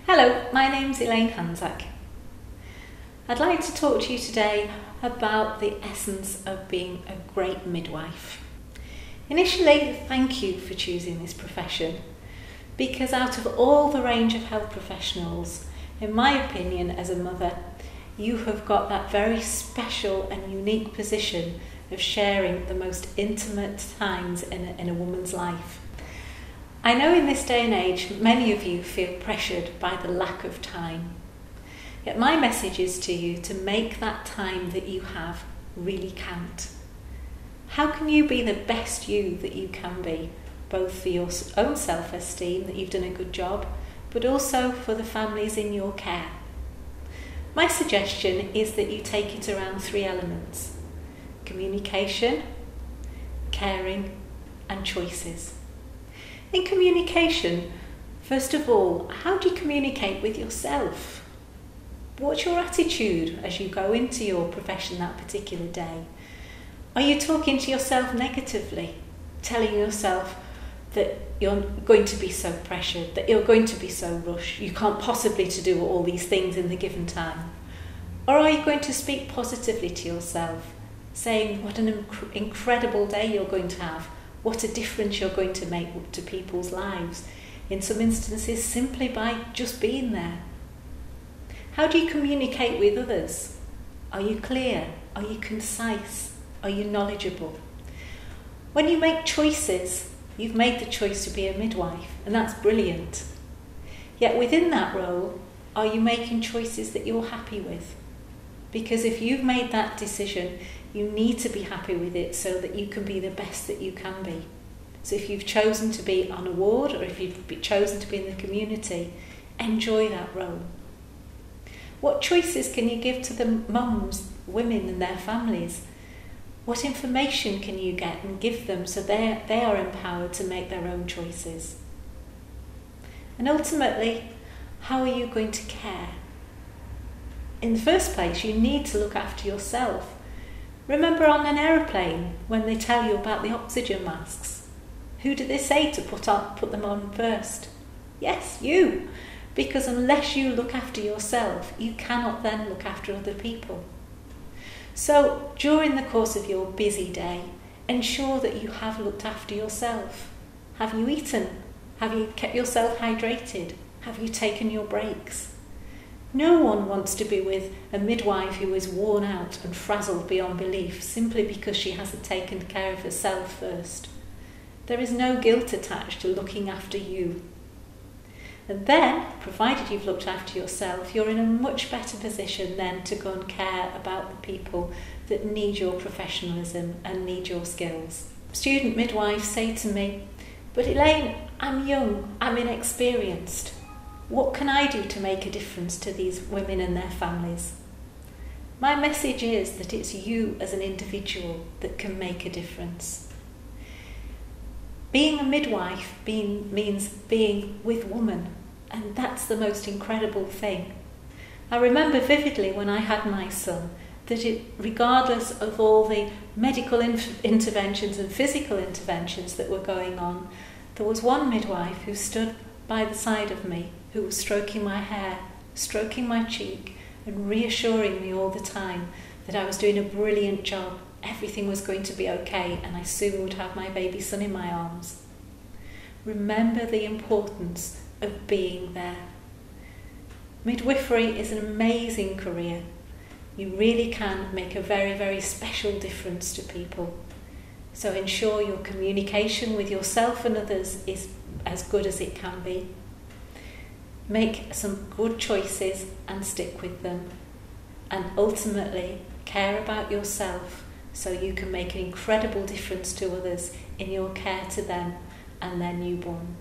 Hello, my name's Elaine. I'd like to talk to you today about the essence of being a great midwife. Initially, thank you for choosing this profession, because out of all the range of health professionals, in my opinion as a mother, you have got that very special and unique position of sharing the most intimate times in a woman's life. I know in this day and age, many of you feel pressured by the lack of time. Yet my message is to you to make that time that you have really count. How can you be the best you that you can be, both for your own self-esteem, that you've done a good job, but also for the families in your care? My suggestion is that you take it around 3 elements: communication, caring, and choices. In communication, first of all, how do you communicate with yourself? What's your attitude as you go into your profession that particular day? Are you talking to yourself negatively, telling yourself that you're going to be so pressured, that you're going to be so rushed, you can't possibly to do all these things in the given time? Or are you going to speak positively to yourself, saying what an incredible day you're going to have, what a difference you're going to make to people's lives, in some instances simply by just being there? How do you communicate with others? Are you clear? Are you concise? Are you knowledgeable? When you make choices, you've made the choice to be a midwife, and that's brilliant. Yet within that role, are you making choices that you're happy with? Because if you've made that decision, you need to be happy with it so that you can be the best that you can be. So if you've chosen to be on a ward, or if you've chosen to be in the community, enjoy that role. What choices can you give to the mums, women and their families? What information can you get and give them so they are empowered to make their own choices? And ultimately, how are you going to care? In the first place, you need to look after yourself. Remember on an aeroplane when they tell you about the oxygen masks? Who do they say to put them on first? Yes, you. Because unless you look after yourself, you cannot then look after other people. So during the course of your busy day, ensure that you have looked after yourself. Have you eaten? Have you kept yourself hydrated? Have you taken your breaks? No one wants to be with a midwife who is worn out and frazzled beyond belief simply because she hasn't taken care of herself first. There is no guilt attached to looking after you. And then, provided you've looked after yourself, you're in a much better position then to go and care about the people that need your professionalism and need your skills. Student midwives say to me, "But Elaine, I'm young, I'm inexperienced. What can I do to make a difference to these women and their families?" My message is that it's you as an individual that can make a difference. Being a midwife means being with women, and that's the most incredible thing. I remember vividly when I had my son that regardless of all the medical interventions and physical interventions that were going on, there was one midwife who stood by the side of me, who was stroking my hair, stroking my cheek, and reassuring me all the time that I was doing a brilliant job, everything was going to be okay, and I soon would have my baby son in my arms. Remember the importance of being there. Midwifery is an amazing career. You really can make a very, very special difference to people. So ensure your communication with yourself and others is as good as it can be. Make some good choices and stick with them. And ultimately, care about yourself so you can make an incredible difference to others in your care to them and their newborn.